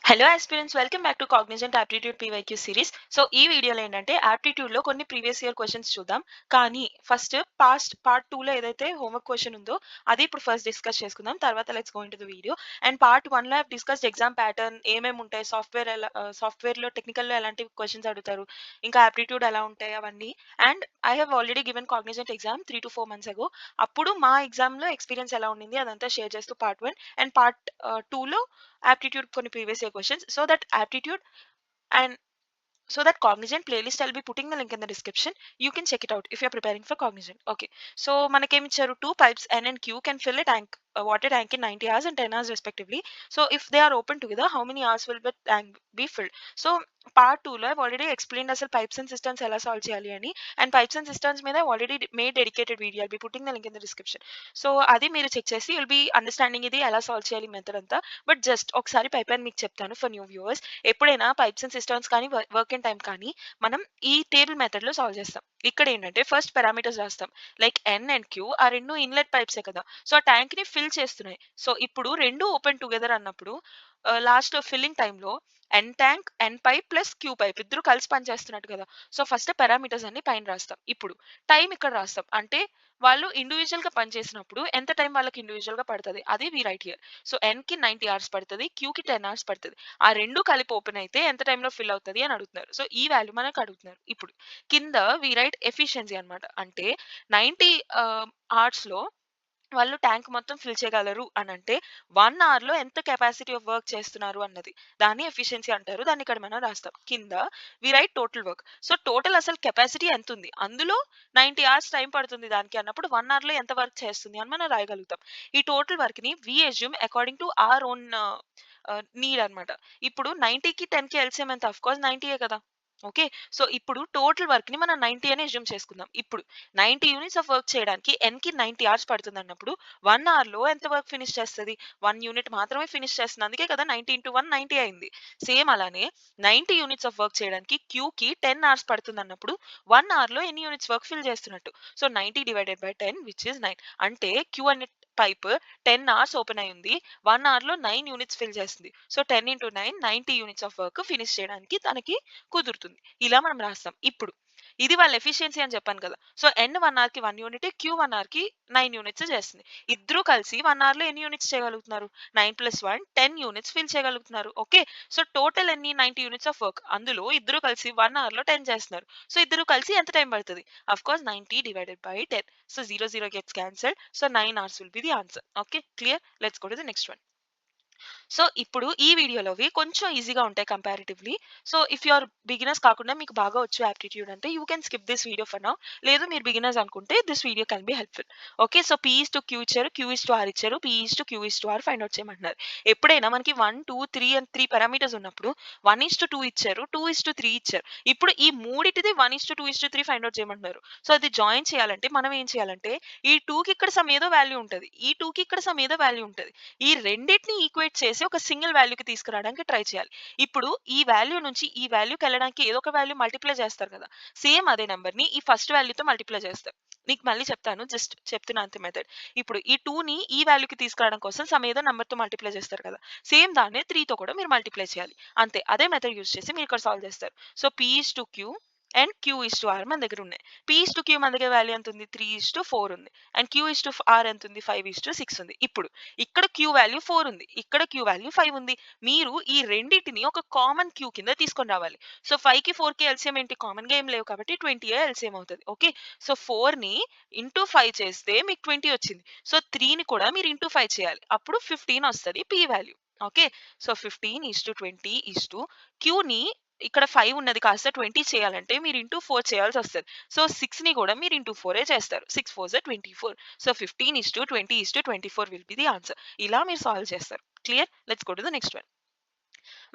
Hello aspirants, welcome back to Cognizant aptitude PYQ series. So ఈ వీడియోలో ఏంటంటే ఆప్టిట్యూడ్లో కొన్ని ప్రీవియస్ ఇయర్ క్వశ్చన్స్ చూద్దాం. కానీ ఫస్ట్ పార్ట్ 2లో ఏదైతే హోంవర్క్ క్వశ్చన్ ఉందో అది ఇప్పుడు ఫస్ట్ డిస్కస్ చేసుకుందాం. తర్వాత let's go into the video. And part 1లో హావ్ డిస్కస్డ్ ఎగ్జామ్ ప్యాటర్న్, ఏమేమి ఉంటాయి, సాఫ్ట్వేర్లో టెక్నికల్లో ఎలాంటి క్వశ్చన్స్ అడుగుతారు, ఇంకా ఆప్టిట్యూడ్ ఎలా ఉంటాయి అవన్నీ. And I have already given Cognizant exam 3 to 4 months ago. అప్పుడు మా ఎగ్జామ్లో ఎక్స్పీరియన్స్ ఎలా ఉండింది అదంతా షేర్ చేస్తూ పార్ట్ 1 అండ్ పార్ట్ 2లో aptitude కొన్ని previous year questions. And so that Cognizant playlist, I'll be putting the link in the description. You can check it out if you're preparing for Cognizant. Okay, so మనకేమి ఇచ్చారు, two pipes N and Q can fill a tank, water tank in 90 hours and 10 hours respectively. So if they are open together, how many hours will the tank be filled? So part 2లో I've already explained అసలు pipes and systems ఎలా solve చేయాలి అని. And pipes and systems మీద already made dedicated video, I'll be putting the link in the description. So అది మీరు check చేసి you'll be understanding ఇది ఎలా సాల్వ్ చేయాలి మెథడ్ అంతా. బట్ జస్ట్ ఒకసారి పైప్ అని మీకు చెప్తాను ఫర్ న్యూ వ్యూవర్స్. ఎప్పుడైనా పైప్స్ అండ్ సిస్టమ్స్ కానీ వర్క్ ఇన్ టైం కానీ మనం ఈ టేబుల్ మెథడ్ లో సాల్వ్ చేస్తాం. ఇక్కడ ఏంటంటే ఫస్ట్ పారామీటర్స్ రాస్తాం. లైక్ ఎన్ అండ్ క్యూ ఆ రెండు ఇన్లెట్ పైప్సే కదా, సో ఆ ట్యాంక్ ని ఫిల్ చేస్తున్నాయి. సో ఇప్పుడు రెండు ఓపెన్ టుగెదర్ అన్నప్పుడు లాస్ట్ ఫిల్లింగ్ టైంలో ఎన్ ట్యాంక్, ఎన్ పైప్ ప్లస్ క్యూ పైప్ ఇద్దరు కలిసి పనిచేస్తున్నట్టు కదా. సో ఫస్ట్ పారామీటర్స్ అన్ని పైన రాస్తాం. ఇప్పుడు టైం ఇక్కడ రాస్తాం. అంటే వాళ్ళు ఇండివిజువల్ గా పనిచేసినప్పుడు ఎంత టైం వాళ్ళకి ఇండివిజువల్ గా పడుతుంది అది వి రైట్ హియర్. సో ఎన్ కి 90 hours పడుతుంది, క్యూ కి 10 hours పడుతుంది. ఆ రెండు కలిపి ఓపెన్ అయితే ఎంత టైంలో ఫిల్ అవుతుంది అని అడుగుతున్నారు. సో ఈ వాల్యూ మనకు అడుగుతున్నారు. ఇప్పుడు కింద వి రైట్ ఎఫిషియన్సీ అనమాట. అంటే 90 hours లో వాళ్ళు ట్యాంక్ మొత్తం ఫిల్ చేయగలరు అని అంటే 1 hour లో ఎంత కెపాసిటీ ఆఫ్ వర్క్ చేస్తున్నారు అన్నది దాన్ని ఎఫిషియన్సీ అంటారు. దాన్ని ఇక్కడ మనం రాస్తాం. కింద we write total work. So total అసలు కెపాసిటీ ఎంత ఉంది, అందులో 90 hours టైం పడుతుంది దానికి అన్నప్పుడు 1 hour లో ఎంత వర్క్ చేస్తుంది అని మనం రాయగలుగుతాం. ఈ టోటల్ వర్క్ ని we assume according to our own need అన్నమాట. ఇప్పుడు 90కి 10కి ఎల్సిఎం ఎంత, ఆఫ్ కోర్స్ 90 కదా. ఓకే, సో ఇప్పుడు టోటల్ వర్క్ ని మనం 90 అని అజ్యూమ్ చేసుకుందాం. ఇప్పుడు 90 యూనిట్స్ ఆఫ్ వర్క్ చేయడానికి ఎన్ కి 90 hours పడుతుంది అన్నప్పుడు 1 hour లో ఎంత వర్క్ ఫినిష్ చేస్తుంది, 1 యూనిట్ మాత్రమే ఫినిష్ చేస్తుంది. అందుకే కదా 90 into 1 90 అయింది. సేమ్ అలానే 90 యూనిట్స్ ఆఫ్ వర్క్ చేయడానికి క్యూ కి 10 hours పడుతుంది అన్నప్పుడు 1 hour లో ఎన్ని యూనిట్స్ వర్క్ ఫిల్ చేస్తున్నట్టు. So 90 divided by 10 which is 9. అంటే క్యూ అనే పైప్ 10 hours ఓపెన్ అయి ఉంది, 1 hour లో 9 యూనిట్స్ ఫిల్ చేస్తుంది. So 10 into 9 90 units of work finish చేయడానికి తనకి కుదురుతుంది. ఇలా మనం రాస్తాం. ఇప్పుడు ఇది వాళ్ళ ఎఫిషియన్సీ అని చెప్పాను కదా. సో ఎన్ 1 hour కి 1 యూనిట్, క్యూ 1 hour కి 9 యూనిట్స్ చేస్తుంది. ఇద్దరు కలిసి 1 hour లో ఎన్ని యూనిట్స్ చేయగలుగుతున్నారు, 9 + 1 10 యూనిట్స్ ఫిల్ చేయగలుగుతున్నారు. ఓకే, సో టోటల్ ఎన్ని 90 యూనిట్స్ ఆఫ్ వర్క్, అందులో ఇద్దరు కలిసి 1 hour లో 10 చేస్తున్నారు. సో ఇద్దరు కలిసి ఎంత టైం పడుతుంది, of course 90 divided by 10. So 0 gets cancelled. So 9 hours will be the answer. Okay, clear? Let's go to the next one. So ఇప్పుడు ఈ వీడియోలోవి కొంచెం ఈజీగా ఉంటాయి comparatively. So if you are beginners కాకుండా మీకు బాగా వచ్చు యాప్టిట్యూడ్ అంటే you can skip this video for now. లేదు మీరు బిగినర్స్ అనుకుంటే this video can be helpful. Okay, so P is to Q ఇచ్చారు, క్యూ ఈస్ టు ఆర్ ఇచ్చారు, P is to Q is to R find out చేయమంటున్నారు. ఎప్పుడైనా మనకి 1 2 3 and 3 parameters ఉన్నప్పుడు 1:2 ఇచ్చారు, 2:3 ఇచ్చారు. ఇప్పుడు ఈ మూడిటిది 1:2 2:3 ఫైండ్ అవుట్ చేయమంటున్నారు. సో అది జాయిన్ చేయాలంటే మనం ఏం చేయాలంటే ఈ 2కి ఇక్కడ సమ్ ఏదో వాల్యూ ఉంటుంది, ఈ 2కి ఇక్కడ సమ్ ఏదో వాల్యూ ఉంటుంది. ఈ రెండిటిని ఈక్వేట్ చేసి ఒక సింగిల్ వాల్యూకి తీసుకురావడానికి ట్రై చేయాలి. ఇప్పుడు ఈ వాల్యూ నుంచి ఈ వాల్యూకి వెళ్ళడానికి ఏదో ఒక వాల్యూ మల్టిప్లై చేస్తారు కదా, సేమ్ అదే నెంబర్ ని ఈ ఫస్ట్ వాల్యూతో మల్టిప్లై చేస్తారు. నీకు మళ్ళీ చెప్తాను, జస్ట్ చెప్తున్నా అంతే మెథడ్. ఇప్పుడు ఈ 2ని ఈ వాల్యూకి తీసుకురావడం కోసం సమ్ ఏదో నెంబర్ తో మల్టిప్లై చేస్తారు కదా, సేమ్ దాన్ని 3తో కూడా మీరు మల్టిప్లై చేయాలి. అంతే, అదే మెథడ్ యూస్ చేసి మీరు ఇక్కడ సాల్వ్ చేస్తారు. So P is to Q and Q is to R మన దగ్గర ఉన్నాయి. పీ ఈస్ టు క్యూ మన దగ్గర వాల్యూ ఎంత ఉంది, 3:4 ఉంది. And Q is to R ఎంత ఉంది, 5:6 ఉంది. ఇప్పుడు ఇక్కడ క్యూ వాల్యూ 4 ఉంది, ఇక్కడ క్యూ వాల్యూ 5 ఉంది. మీరు ఈ రెండిటిని ఒక కామన్ క్యూ కింద తీసుకొని రావాలి. సో 5కి 4కి ఎల్సిఎం ఏంటి, కామన్ గా ఏం లేవు కాబట్టి 20 ఎల్సిఎం అవుతుంది. ఓకే, సో 4ని ఇంటూ 5 చేస్తే మీకు 20 వచ్చింది. సో 3ని కూడా మీరు ఇంటూ 5 చేయాలి, అప్పుడు 15 వస్తుంది పీ వాల్యూ. ఓకే, సో 15:20 క్యూని ఇక్కడ 5 ఉన్నది కాస్త 20 చేయాలంటే మీరు ఇంటూ 4 చేయాల్సి వస్తుంది. సో 6ని కూడా మీరు ఇంటూ 4 చేస్తారు. 6 4 24. So 15:20:24 will be the answer. ఇలా మీరు సాల్వ్ చేస్తారు. Clear? Let's go to the next one.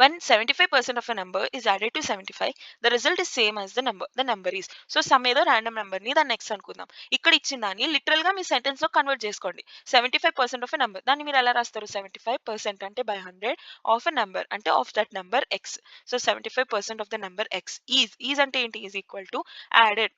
When 75% of a number is added to 75, the result is same as the number. The number is. So some ఏదో random number ని దాన్ని X అనుకుందాం. ఇక్కడ ఇచ్చిన దాన్ని లిటరల్ గా మీ sentence లో convert చేసుకోండి. 75% ఆఫ్ ఎ నెంబర్, దాన్ని మీరు ఎలా రాస్తారు, 75% అంటే by 100 ఆఫ్ ఎ నెంబర్ అంటే of that number X. So 75% of the number X is అంటే ఏంటి, is equal to added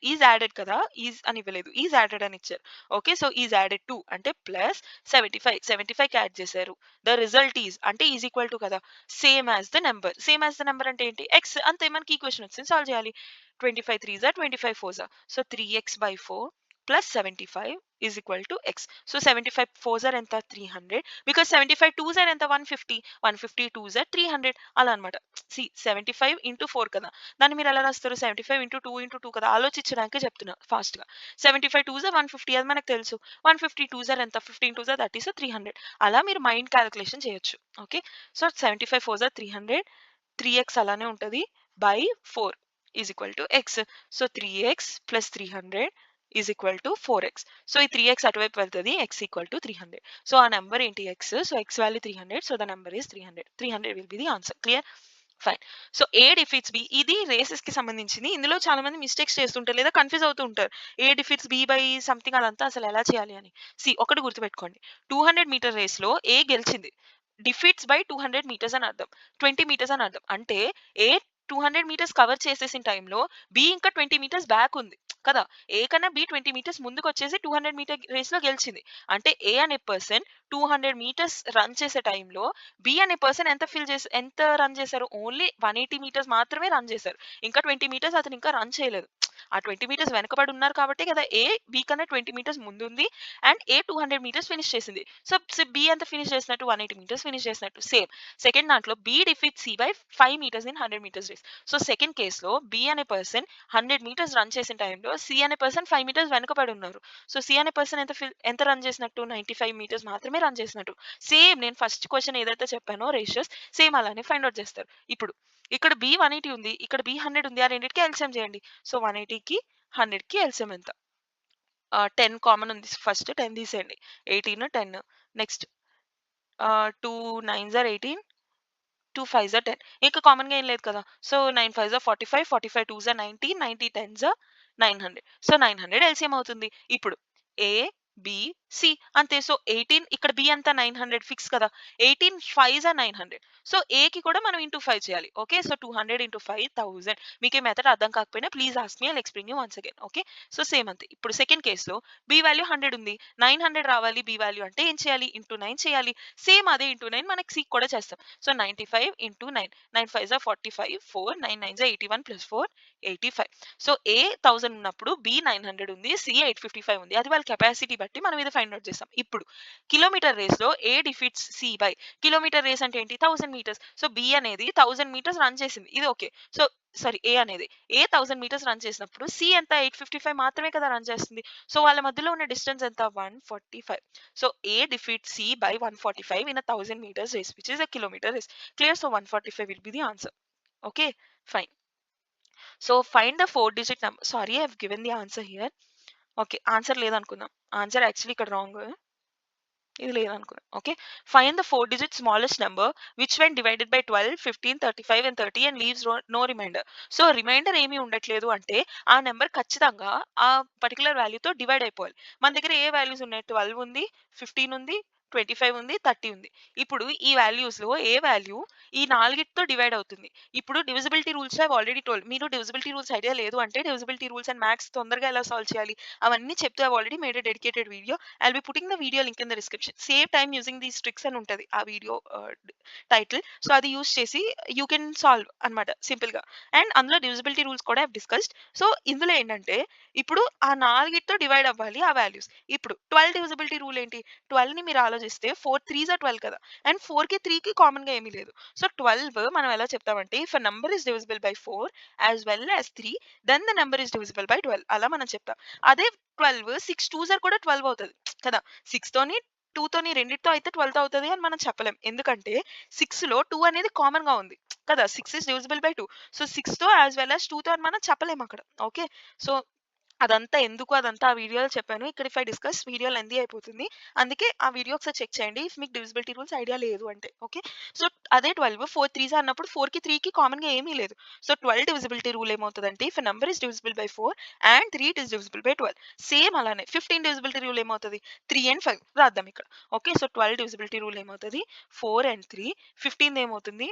is added కదా! ఈజ్ అని ఇవ్వలేదు. ఈజ్ యాడెడ్ అని ఇచ్చారు. Okay. So, is added to అంటే ప్లస్ 75. 75కి యాడ్ చేశారు. ద రిజల్ట్ ఈజ్ అంటే ఈజ్ ఈక్వల్ టు కదా! Same as the number. Same as the number అంటే ఏంటి? ఎక్స్ అంతే మనకి ఈక్వేషన్ వచ్చింది. సాల్వ్ చేయాలి. 25 3 25 4 so, 3x/4 plus 75 is equal to X. So, 75 4 ఎంత? 300 బికాజ్ 75 2 ఎంత? 150. 150 2 300 అలా అన్నమాట. 75 ఇంటూ 4 కదా! దాన్ని మీరు ఎలా రాస్తారు? 75 ఇంటూ 2 ఇంటూ 2 కదా! ఆలోచించడానికే చెప్తున్నా ఫాస్ట్‌గా. 75 2 150 అది మనకు తెలుసు. 150 2 ఎంత? 15 2 30 సో, 300 అలా మీరు మైండ్ కాలిక్యులేషన్ చేయొచ్చు. ఓకే. సో, 75 4 300 3x అలానే ఉంటది. By 4 is equal to X. So, 3x plus 300 is equal to 4x. So, ఈ 3x అటువైపు వెళ్తది. x equal to 300. సో, ఆ నంబర్ ఏంటి? x. So, x value 300. So, the number is 300. 300 will be the answer. Clear? Fine. So, A defeats B ఇది రేసెస్‌కి సంబంధించింది. ఇందులో చాలా మంది మిస్టేక్స్ చేస్తుంటారు లేదా కన్‌ఫ్యూజ్ అవుతూ ఉంటారు. ఏ డిఫీట్స్ బి బై సంథింగ్ అదంతా అసలు ఎలా చేయాలి అని. ఒకటి గుర్తుపెట్టుకోండి. 200 మీటర్ రేస్‌లో ఏ గెలిచింది. డిఫీట్స్ బై 200 మీటర్స్ అని అర్థం. 20 మీటర్స్ అని అర్థం. అంటే ఏ 200 మీటర్స్ కవర్ చేసేసిన టైంలో బి ఇంకా 20 మీటర్స్ బ్యాక్ ఉంది కదా! ఏ కన్నా బి 20 మీటర్స్ ముందుకొచ్చేసి 200 మీటర్ రేస్‌లో గెలిచింది. అంటే ఏ అనే పర్సన్ 200 మీటర్స్ రన్ చేసే టైంలో బి అనే పర్సన్ ఎంత రన్ చేశారు? ఓన్లీ 180 మీటర్స్ మాత్రమే రన్ చేశారు. ఇంకా 20 మీటర్స్ అతను ఇంకా రన్ చేయలేదు. ఆ 20 మీటర్స్ వెనకబడి ఉన్నారు కాబట్టే కదా! బి కన్నా 20 మీటర్స్ ముందుంది. అండ్ 200 మీటర్స్ ఫినిష్ చేసింది. బి ఎంత ఫినిష్ చేసినట్టు? 180 మీటర్స్ ఫినిష్ చేసినట్టు. సేమ్ సెకండ్ దాంట్లో B defeat C by 5 metres in 100 metres race. So, second కేస్‌లో బి అనే పర్సన్ 100 మీటర్స్ రన్ చేసిన టైంలో సి అనే పర్సన్ 5 మీటర్స్ వెనకబడి ఉన్నారు. సో, సి అనే పర్సన్ ఎంత రన్ చేసినట్టు? 95 మీటర్స్ మాత్రమే రన్ చేసినట్టు. సేమ్ నేను ఫస్ట్ క్వెషన్ ఏదైతే చెప్పానో రేషియోస్ సేమ్ అలానే ఫైండ్ ఔట్ చేస్తారు. ఇప్పుడు ఇక్కడ బి 180 ఉంది. ఇక్కడ బి 100 ఉంది. ఆ రెండిటికి ఎల్సిఎం చేయండి. సో, 180కి 100కి ఎల్సిఎం ఎంత? 10 కామన్ ఉంది. ఫస్ట్ 10 తీసేయండి. 18 10 next 2 9s are 18 2 5s are 10 ఇంకా కామన్‌గా ఏం లేదు కదా! So, 9 5s are 45 45 2s or 90 90 10s or 900 so, 900 LCM అవుతుంది. ఇప్పుడు ఏ, బి, సి అంతే. సో, 18 ఇక్కడ బి ఎంత 900 ఫిక్స్ కదా! 18 5s ఆర్ 900 సో, ఏకి కూడా మనం ఇంటూ 5 చేయాలి. ఓకే. సో, 200 ఇంటూ 5 1000 మీకు ఈ మెథడ్ అర్థం కాకపోయినా please ask me. I will explain you once again. Okay. So, same అంతే. ఇప్పుడు సెకండ్ కేస్‌లో బి వాల్యూ 100 ఉంది. 900 రావాలి బి వాల్యూ అంటే ఏం చేయాలి? ఇంటూ 9 చేయాలి. సేమ్ అదే ఇంటూ 9 మనకి సికి కూడా చేస్తాం. So, 95 into 9 9 5s are 45 4 9 9s are 81 plus 4 85 so, A 1000 ఉన్నప్పుడు బి 900 ఉంది. సి 855 ఉంది. అది వాళ్ళ కెపాసిటీ బట్టి మనం ఇది ఫైండ్ ఔట్ చేస్తాం. ఇప్పుడు కిలోమీటర్ రేస్‌లో A defeats C by kilometre race అంటే ఏంటి? 1000 మీటర్స్. సో, బి అనేది 1000 మీటర్స్ రన్ చేసింది. ఇది ఓకే. సో, సారీ ఏ అనేది. ఏ 1000 మీటర్స్ రన్ చేసినప్పుడు సి ఎంత 855 మాత్రమే కదా రన్ చేస్తుంది. సో, వాళ్ళ మధ్యలో ఉన్న డిస్టెన్స్ ఎంత? 145. So, A defeat C by 145 in 1000 meters race which is a kilometer race. Clear? So, 145 will be the answer. Okay, fine. So, find the 4-digit number. Sorry, I have given the answer here. Okay, answer లేదనుకుందాం. Answer actually ఇక్కడ wrong. ఇది లేదనుకున్నా. ఓకే. Find the 4 digit smallest number which when divided by 12, 15, 35 and 30 and leaves no remainder. So, remainder ఏమీ ఉండట్లేదు అంటే ఆ number ఖచ్చితంగా ఆ పర్టిక్యులర్ వాల్యూతో డివైడ్ అయిపోవాలి. మన దగ్గర ఏ వాల్యూస్ ఉన్నాయి? 12 ఉంది, 15 ఉంది, 25 ఉంది, 30 ఉంది. ఇప్పుడు ఈ వాల్యూస్‌లో ఏ వాల్యూ ఈ నాలుగిటితో డివైడ్ అవుతుంది. ఇప్పుడు divisibility rules I have already told. మీరు డివిజిబిలిటీ రూల్స్ ఐడియా లేదు అంటే డివిజిబిలిటీ రూల్స్ అండ్ మ్యాథ్స్ తొందరగా ఎలా సాల్వ్ చేయాలి అవన్నీ చెప్తూ I have already made a dedicated video. I'll be putting the video link in the description. Save time using these tricks అని ఉంటది ఆ వీడియో టైటిల్. సో, అది యూజ్ చేసి యూ కెన్ సాల్వ్ అన్నమాట సింపుల్‌గా. అండ్ అందులో డివిజిబిలిటీ రూల్స్ కూడా I have discussed. So, ఇందులో ఏంటంటే ఇప్పుడు ఆ నాలుగిటితో డివైడ్ అవ్వాలి ఆ వాల్యూస్. ఇప్పుడు 12 డివిజిబిలిటీ రూల్ ఏంటి? 12ని మీరు ఆలోచిస్తే 4 3s ఆర్ 12 కదా! అండ్ 4కి 3కి కామన్‌గా ఏమీ లేదు. సో, 12 మనం ఎలా చెప్తామంటే if a number is divisible by 4 as well as 3 then the number is divisible by 12 అలా మనం చెప్తాం. అదే 12 6 2s ఆర్ కూడా 12 అవుతది కదా! 6 తోని 2 తోని రెండిటితో అయితే 12 అవుతది అని మనం చెప్పలేం. ఎందుకంటే 6లో 2 అనేది కామన్‌గా ఉంది కదా! 6 ఈస్ డివిజిబుల్ బై 2. సో, 6తో యాస్ వెల్ యాస్ 2తో అని మనం చెప్పలేం అక్కడ. ఓకే. సో, అదంతా ఆ వీడియోలో చెప్పాను. ఇక్కడ if I discuss video lengthy అయిపోతుంది. అందుకే ఆ వీడియో ఒకసారి చెక్ చేయండి. ఇఫ్ మీకు డివిజిబిలిటీ రూల్స్ ఐడియా లేదు అంటే. ఓకే. సో, అదే 12 4 3s అన్నప్పుడు 4కి 3కి కామన్‌గా ఏమీ లేదు. సో, 12 డివిజిబిలిటీ రూల్ ఏమవుతదంటే if a number is divisible by 4 and 3 it is divisible by 12. Same అలానే 15 డివిజిబిలిటీ రూల్ ఏమవుతది? 3 అండ్ 5 రాద్దాం ఇక్కడ. ఓకే. సో, 12 డివిజిబిలిటీ రూల్ ఏమవుతది? 4 అండ్ 3 15 ఏమవుతుంది?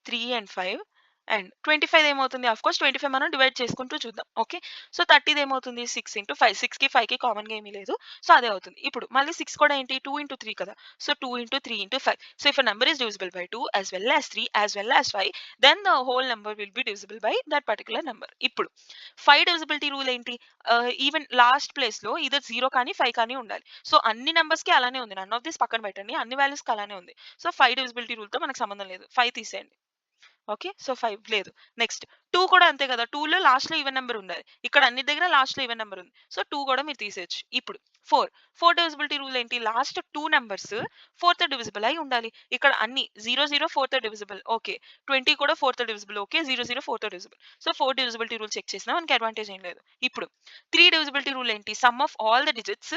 3 అండ్ 5 అండ్ 25 ఏమవుతుంది? ఆఫ్‌కోర్స్ 25 మనం డివైడ్ చేసుకుంటూ చూద్దాం. ఓకే. సో 30 ఏమవుతుంది? 6 ఇంటూ 5. 6కి 5కి కామన్‌గా ఏమీ లేదు. సో అదే అవుతుంది. ఇప్పుడు మళ్ళీ 6 కూడా ఏంటి? 2 ఇంటూ 3 కదా! So 2 into 3 into 5. So if a number is divisible by 2 as well as 3 as well as 5 then the whole number will be divisible by that particular number. ఇప్పుడు 5 డివిజిబిలిటీ రూల్ ఏంటి? Even last ప్లేస్‌లో either 0 కానీ 5 కానీ ఉండాలి. So అన్ని నంబర్స్‌కి అలానే ఉంది. None of this పక్కన పెట్టండి. అన్ని వాల్యూస్‌కి అలానే ఉంది. సో 5 డివిజిబిలిటీ రూల్‌తో మనకు సంబంధం లేదు. 5 తీసేయండి. ఓకే. సో 5 లేదు. నెక్స్ట్ 2 కూడా అంతే కదా! 2లో లాస్ట్‌లో ఈవెన్ నంబర్ ఉండాలి. ఇక్కడ అన్ని దగ్గర లాస్ట్‌లో ఈవెన్ నంబర్ ఉంది. సో 2 కూడా మీరు తీసేయొచ్చు. ఇప్పుడు 4 డివిజిబిలిటీ రూల్ ఏంటి? లాస్ట్ 2 నంబర్స్ ఫోర్త్ డివిజిబుల్ అయి ఉండాలి. ఇక్కడ అన్ని 0 ఫోర్త్ డివిజిబుల్. ఓకే. 20 కూడా fourth divisible. Okay. 0 fourth divisible. So 4 divisibility rule check చేసినా మనకి అడ్వాంటేజ్ ఏం లేదు. ఇప్పుడు 3 డివిజిబిలిటీ రూల్ ఏంటి? Sum of all the digits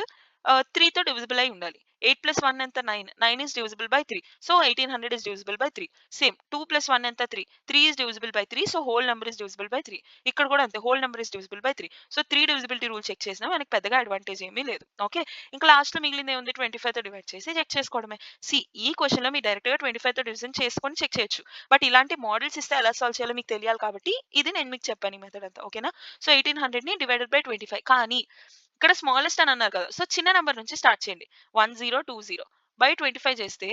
3తో డివిజిబుల్ అయి ఉండాలి. 8 + 1 ఎంత? 9. 9 is divisible by 3. So 1800 is divisible by 3. Same 2 + 1 ఎంత? 3. 3 is divisible by 3. So whole number is divisible by 3. ఇక్కడ కూడా అంతే whole number is divisible by 3. So 3 divisibility rule check చేసినా మనకి పెద్దగా అడ్వాంటేజ్ ఏమీ లేదు. ఓకే. ఇంకా లాస్ట్‌లో మిగిలింది ఏముంది? 25తో డివైడ్ చేసి చెక్ చేసుకోవడమే. ఈ క్వెషన్‌లో మీరు డైరెక్ట్‌గా 25తో డివిజన్ చేసుకొని చెక్ చేయొచ్చు. బట్ ఇలాంటి మోడల్స్ ఇస్తే ఎలా సాల్వ్ చేయాలో మీకు తెలియాలి కాబట్టి ఇది నేను మీకు చెప్పాను ఈ మెథడ్ అంతా. ఓకేనా? సో 1800ని డివైడెడ్ బై 25 కానీ ఇక్కడ స్మాలెస్ట్ అని అన్నారు కదా! సో చిన్న నంబర్ నుంచి స్టార్ట్ చేయండి. 10, 20 బై 25 చేస్తే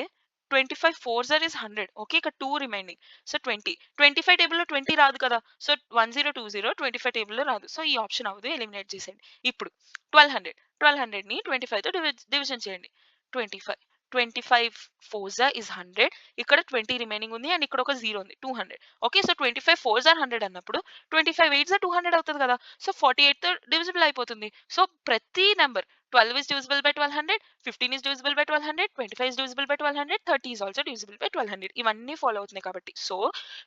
25 4 జర్ ఈస్ 100. ఓకే. ఇక్కడ 2 రిమైనింగ్. సో 20. 25 టేబుల్‌లో 20 రాదు కదా! సో 1020 25 టేబుల్‌లో రాదు. సో ఈ ఆప్షన్ అవ్వదు. ఎలిమినేట్ చేసేయండి. ఇప్పుడు 1200. 1200ని 25తో డివిజన్ చేయండి. 25. 25 4 జర్ ఈస్ 100. ఇక్కడ 20 రిమైనింగ్ ఉంది. అండ్ ఇక్కడ ఒక 0 ఉంది. 200. ఓకే. సో 25 4 జర్ 100 అన్నప్పుడు 25 8 జర్ 200 అవుతది కదా! సో 48తో డివిజిబుల్ అయిపోతుంది. సో ప్రతి number 12 is divisible by 1200, 15 is divisible by 1200, 25 is divisible by 1200, 30 is also divisible by 1200. ఇవన్నీ ఫాలో అవుతున్నాయి కాబట్టి. So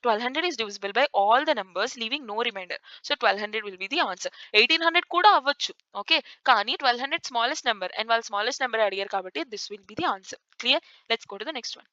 1200 is divisible by all the numbers leaving no remainder. So 1200 will be the answer. 1800 కూడా అవ్వచ్చు. Okay. కానీ 1200 smallest number and వాళ్ళు smallest number అడిగారు కాబట్టి this will be the answer. Clear? Let's go to the next one.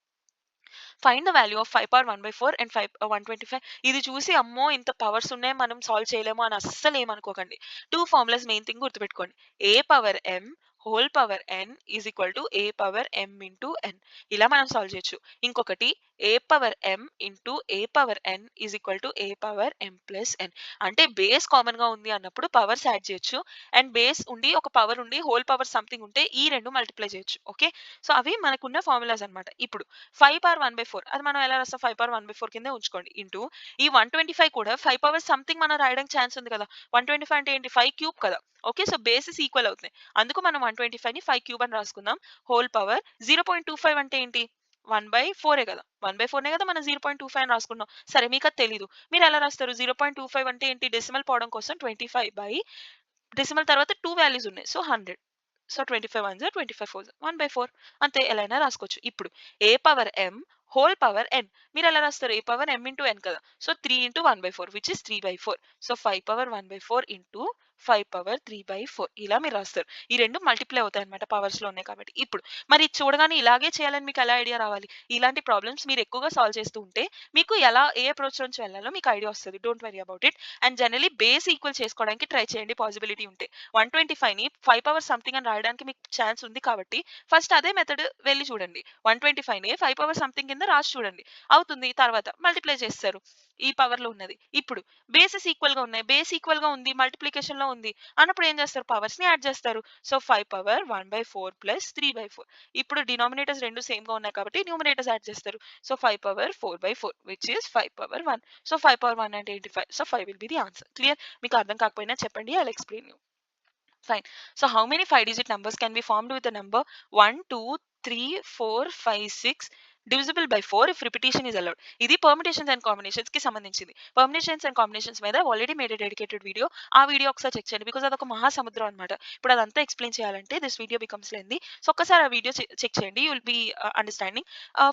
Find the value of 5 power 1/4 and 125. ఇది చూసి అమ్మో ఇంత పవర్స్ ఉన్నాయి మనం సాల్వ్ చేయలేము అని అస్సలు ఏమనుకోకండి. 2 ఫార్ములాస్ మెయిన్ థింగ్ గుర్తుపెట్టుకోండి. A power m whole power n is equal to A power m into n. ఇలా మనం సాల్వ్ చేయొచ్చు. ఇంకొకటి A power m into A power n is equal to A power m plus n. అంటే base common గా ఉంది అన్నప్పుడు powers add చేయొచ్చు. And base ఉండి ఒక పవర్ ఉండి హోల్ పవర్ సంథింగ్ ఉంటే ఈ రెండు మల్టిప్లై చేయొచ్చు. ఓకే. సో అవి మనకున్న ఫార్ములాస్ అన్నమాట. ఇప్పుడు 5 పవర్ 1/4 అది మనం ఎలా రాస్తాం? 5 పవర్ 1/4 కిందే ఉంచుకోండి. ఇంటూ ఈ 125 కూడా 5 పవర్ సంథింగ్ మనం రాయడానికి ఛాన్స్ ఉంది కదా! 125 అంటే ఏంటి? 5 క్యూబ్ కదా! ఓకే. సో బేసెస్ ఈక్వల్ అవుతున్నాయి. అందుకు మనం 125ని 5 క్యూబ్ అని రాసుకుందాం. హోల్ పవర్ 0.25 అంటే ఏంటి? 1/4 కదా! 1/4 కదా మనం 0.25 అని రాసుకున్నాం. సరే మీకది తెలీదు. మీరు ఎలా రాస్తారు? 0.25 అంటే ఏంటి? డెసిమల్ పోవడం కోసం 25 బై డెసిమల్ తర్వాత 2 వాల్యూస్ ఉన్నాయి. సో 100. సో 25 వన్స్ 25 ఫోర్స్ 1/4 అంతే ఎలా అయినా రాసుకోవచ్చు. ఇప్పుడు A power m whole power n మీరు ఎలా రాస్తారు? A power m into n కదా! So 3 into 1/4 which is 3/4. So 5 power 1/4 into 5 power 3/4 ఇలా మీరు రాస్తారు. ఈ రెండు మల్టిప్లై అవుతాయన్నమాట పవర్స్ లో ఉన్నాయి కాబట్టి. ఇప్పుడు మరి ఇది చూడగానే ఇలాగే చేయాలని మీకు ఎలా ఐడియా రావాలి? ఇలాంటి ప్రాబ్లమ్స్ మీరు ఎక్కువగా సాల్వ్ చేస్తూ ఉంటే మీకు ఎలా ఏ అప్రోచ్ నుంచి వెళ్ళాలో మీకు ఐడియా వస్తది. Don't worry about it. And generally base equal చేసుకోవడానికి ట్రై చేయండి పాసిబిలిటీ ఉంటే. 125ని 5 పవర్ సంథింగ్ అని రాయడానికి మీకు ఛాన్స్ ఉంది కాబట్టి ఫస్ట్ అదే మెథడ్ వెళ్లి చూడండి. 125ని 5 పవర్ సంథింగ్ కింద రాసి చూడండి. అవుతుంది. తర్వాత మల్టిప్లై చేస్తారు. ఈ పవర్ లో ఉన్నది. ఇప్పుడు బేసెస్ ఈక్వల్ గా ఉన్నాయి. బేస్ ఈక్వల్ గా ఉంది. మల్టిప్లికేషన్ లో ఉంది. అన్నప్పుడు ఏం చేస్తారు? పవర్స్ ని యాడ్ చేస్తారు. So 5 power 1/4 plus 3/4. ఇప్పుడు డినామినేటర్స్ రెండు సేమ్ గా ఉన్నాయి కాబట్టి న్యూమరేటర్స్ యాడ్ చేస్తారు. So 5 power 4/4 which is 5 power 1. So 5 power 1 అంటే ఏంటి? 5. So 5 will be the answer. Clear? మీకు అర్థం కాకపోయినా చెప్పండి. I will explain you. Fine. So how many 5-digit numbers can be formed with the number 1, 2, 3, 4, 5, 6 divisible by 4 if repetition is allowed? ఇది permutations and combinations కి సంబంధించింది. Permutations and combinations మీద already made a dedicated video. ఆ video ఒకసారి check చేయండి. Because అదొక మహాసముద్రం అన్నమాట. ఇప్పుడు అదంతా ఎక్స్ప్లెయిన్ చేయాలంటే this video becomes lengthy. So ఒక్కసారి ఆ వీడియో చెక్ చేయండి. You will be understanding.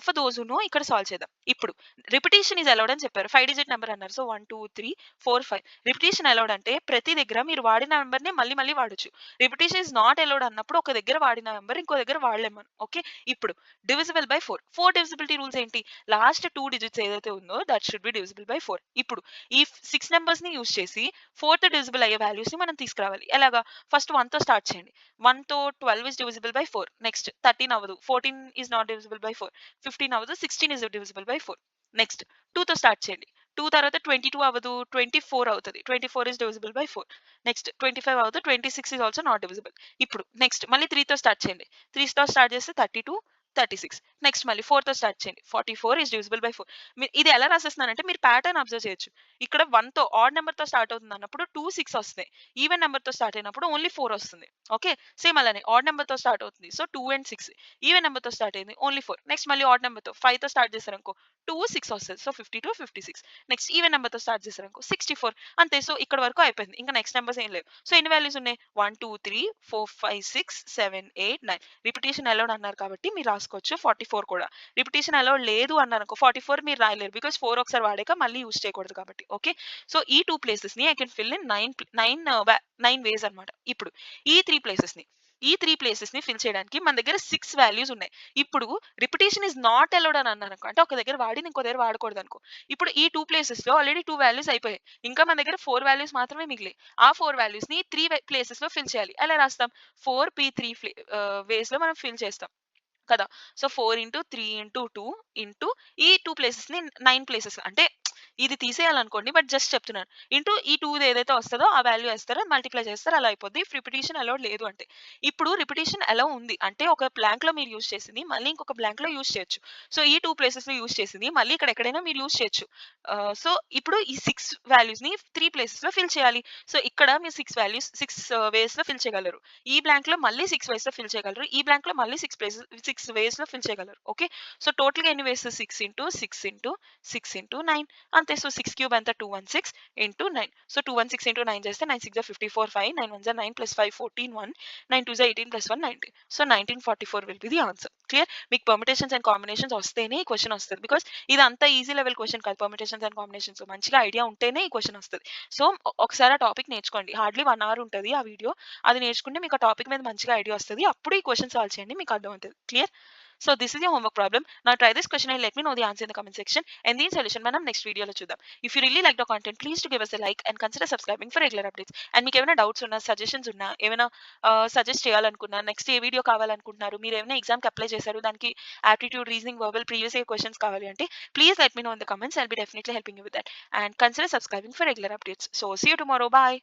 For those who know ఇక్కడ సాల్వ్ చేద్దాం. ఇప్పుడు రిపిటేషన్ ఈజ్ అలౌడ్ అని చెప్పారు. 5-digit నెంబర్ అన్నారు. సో 1, 2, 3, 4, 5 రిపిటేషన్ అలౌడ్ అంటే ప్రతి దగ్గర మీరు వాడిన నెంబర్ నే మళ్ళీ మళ్ళీ వాడొచ్చు. రిపిటేషన్ ఇస్ నాట్ అలౌడ్ అన్నప్పుడు ఒక దగ్గర వాడిన నెంబర్ ఇంకో దగ్గర వాడలేము మనం. ఓకే. ఇప్పుడు డివిజిబుల్ బై 4 డివిజిబిలిటీ రూల్స్ ఏంటి? లాస్ట్ 2 డిజిట్స్ ఏదైతే ఉందో that should be divisible by 4. ఇప్పుడు ఈ 6 నెంబర్స్ ని యూజ్ చేసి ఫోర్త్ డివిజిబుల్ అయ్యే వాల్యూస్ ని మనం తీసుకురావాలి. ఎలాగా? ఫస్ట్ 1 తో స్టార్ట్ చేయండి. 1 తో 12 ఇస్ డివిజిబుల్ బై 4. నెక్స్ట్ 13 అవ్వదు. 14 ఇస్ నాట్ డివిజిబుల్ బై 4. 15 అవ్వదు. 16 ఇస్ డివిజిబుల్ బై 4. నెక్స్ట్ 2 తో స్టార్ట్ చేయండి. 2 తర్వాత 22 అవ్వదు. 24 అవుతది. 24 ఈస్ డివిజిబుల్ బై 4. నెక్స్ట్ 25 అవ్వదు. 26 ఈస్ ఆల్సో నాట్ డివిజిబుల్. ఇప్పుడు నెక్స్ట్ మళ్ళీ 3తో స్టార్ట్ చేయండి. 3తో స్టార్ట్ చేస్తే 32, 36. నెక్స్ట్ మళ్ళీ 4తో స్టార్ట్ చేయండి. 44 ఈస్ డివిజిబుల్ బై 4. ఇది ఎలా రాసేస్తున్నానంటే మీరు ప్యాటర్న్ అబ్జర్వ్ చేయొచ్చు. ఇక్కడ 1తో ఆడ్ నంబర్‌తో స్టార్ట్ అవుతుంది అన్నప్పుడు 2, 6 వస్తాయి. ఈవెన్ నంబర్‌తో స్టార్ట్ అయినప్పుడు ఓన్లీ 4 వస్తుంది. ఓకే. సేమ్ అలానే ఆడ్ నంబర్‌తో స్టార్ట్ అవుతుంది. So 2 and 6. ఈవెన్ నంబర్‌తో స్టార్ట్ అయింది. ఓన్లీ 4. నెక్స్ట్ మళ్ళీ ఆడ్ నంబర్‌తో 5తో స్టార్ట్ చేశారనుకో 2, 6 వస్తది. సో 52, 56. నెక్స్ట్ ఈవెన్ నంబర్‌తో స్టార్ట్ చేశారనుకో 64. అంతే. సో ఇక్కడ వరకు అయిపోయింది. ఇంకా నెక్స్ట్ నంబర్స్ ఏం లేవు. సో ఎన్ని వాల్యూస్ ఉన్నాయి? 1, 2, 3, 4, 5, 6, 7, 8, 9. రిపిటీషన్ అలౌడ్ అన్నారు కాబట్టి మీరు రాసుకోవచ్చు 44 కూడా. రిపిటీషన్ అలౌడ్ లేదు అన్నారనుకో 44 మీరు రాయలేరు. బికాజ్ 4 ఒకసారి వాడాక మళ్ళీ యూజ్ చేయకూడదు కాబట్టి. ఓకే. సో ఈ 2 ప్లేసెస్‌ని ఐ కెన్ ఫిల్ ఇన్ 9 వేస్ అన్నమాట. ఇప్పుడు ఈ 3 ప్లేసెస్‌ని ఫిల్ చేయడానికి మన దగ్గర 6 వాల్యూస్ ఉన్నాయి. ఇప్పుడు రిపిటీషన్ ఈస్ నాట్ అలౌడ్ అని అన్నారనుకో, అంటే ఒక దగ్గర వాడింది ఇంకో దగ్గర వాడకూడదనుకో. ఇప్పుడు ఈ 2 ప్లేసెస్‌లో ఆల్రెడీ 2 వాల్యూస్ అయిపోయాయి. ఇంకా మన దగ్గర 4 వాల్యూస్ మాత్రమే మిగిలాయి. ఆ 4 వాల్యూస్‌ని 3 ప్లేసెస్‌లో ఫిల్ చేయాలి. ఎలా రాస్తాం? 4p3 వేస్‌లో మనం ఫిల్ చేస్తాం కదా! సో 4 3 2 ఈ 2 ప్లేసెస్‌ని 9 ప్లేసెస్ అంటే ఇది తీసేయాలనుకోండి. బట్ జస్ట్ చెప్తున్నాను. ఈ 2 ఏదైతే వస్తదో ఆ వాల్యూ ఏస్తారు. మల్టిప్లై చేస్తారు. అలా అయిపోద్ది. రిపిటీషన్ అలౌడ్ లేదు అంటే. ఇప్పుడు రిపిటీషన్ అలౌ ఉంది. అంటే ఒక బ్లాంక్‌లో మీరు యూజ్ చేసింది మళ్ళీ ఇంకొక బ్లాంక్‌లో యూజ్ చేయొచ్చు. సో ఈ 2 ప్లేసెస్‌లో యూజ్ చేసింది మళ్ళీ ఇక్కడ ఎక్కడైనా మీరు యూజ్ చేయొచ్చు. సో ఇప్పుడు ఈ 6 వాల్యూస్‌ని 3 ప్లేసెస్‌లో ఫిల్ చేయాలి. సో ఇక్కడ మీరు 6 వేస్‌లో ఫిల్ చేయగలరు. ఈ బ్లాంక్‌లో మళ్ళీ 6 వేస్‌లో ఫిల్ చేయగలరు. ఈ బ్లాంక్‌లో మళ్ళీ 6 వేస్‌లో ఫిల్ చేయగలరు. ఓకే. సో టోటల్‌గా ఎన్ని వేస్? 6 ఇంటూ 9 అంతే. సో 6 క్యూబ్ ఎంత? 216 ఇంటూ 9. సో 216 ఇంటూ 9 చేస్తే 9 6 54 5 9 1 9 plus 5 14 1 9 2 18 plus 1 19. So 1944 will be the answer. Clear? మీకు పర్మిటేషన్స్ అండ్ కాంబినేషన్స్ వస్తేనే ఈ క్వెషన్ వస్తది. బికాజ్ ఇది అంత ఈజీ లెవెల్ క్వెషన్ కాదు. పర్మిటేషన్స్ అండ్ కాంబినేషన్స్ మంచిగా ఐడియా ఉంటేనే ఈ క్వెషన్ వస్తది. సో ఒకసారి ఆ టాపిక్ నేర్చుకోండి. హార్డ్లీ 1 అవర్ ఉంటది ఆ వీడియో. అది నేర్చుకుంటే మీకు ఆ టాపిక్ మీద మంచిగా ఐడియా వస్తది. అప్పుడు ఈ క్వెషన్ సాల్వ్ చేయండి. మీకు అర్థమవుతది. Clear? So this is your homework problem. Now try this question and let me know the answer in the comment section. And దీని సొల్యూషన్ మనం నెక్స్ట్ వీడియోలో చూద్దాం. If you really like the content, please to give us a like and consider subscribing for regular updates. And మీకు ఏమైనా doubts ఉన్నా, suggestions ఉన్నా, ఏమైనా suggest చేయాలనుకున్నా, నెక్స్ట్ ఏ వీడియో కావాలనుకుంటున్నారు, మీరు ఏమైనా ఎగ్జామ్‌కి అప్లై చేశారు, దానికి aptitude, reasoning, verbal, previous year questions కావాలి అంటే, please let me know in the comments. I'll be definitely helping you with that. And consider subscribing for regular updates. So see you tomorrow. Bye.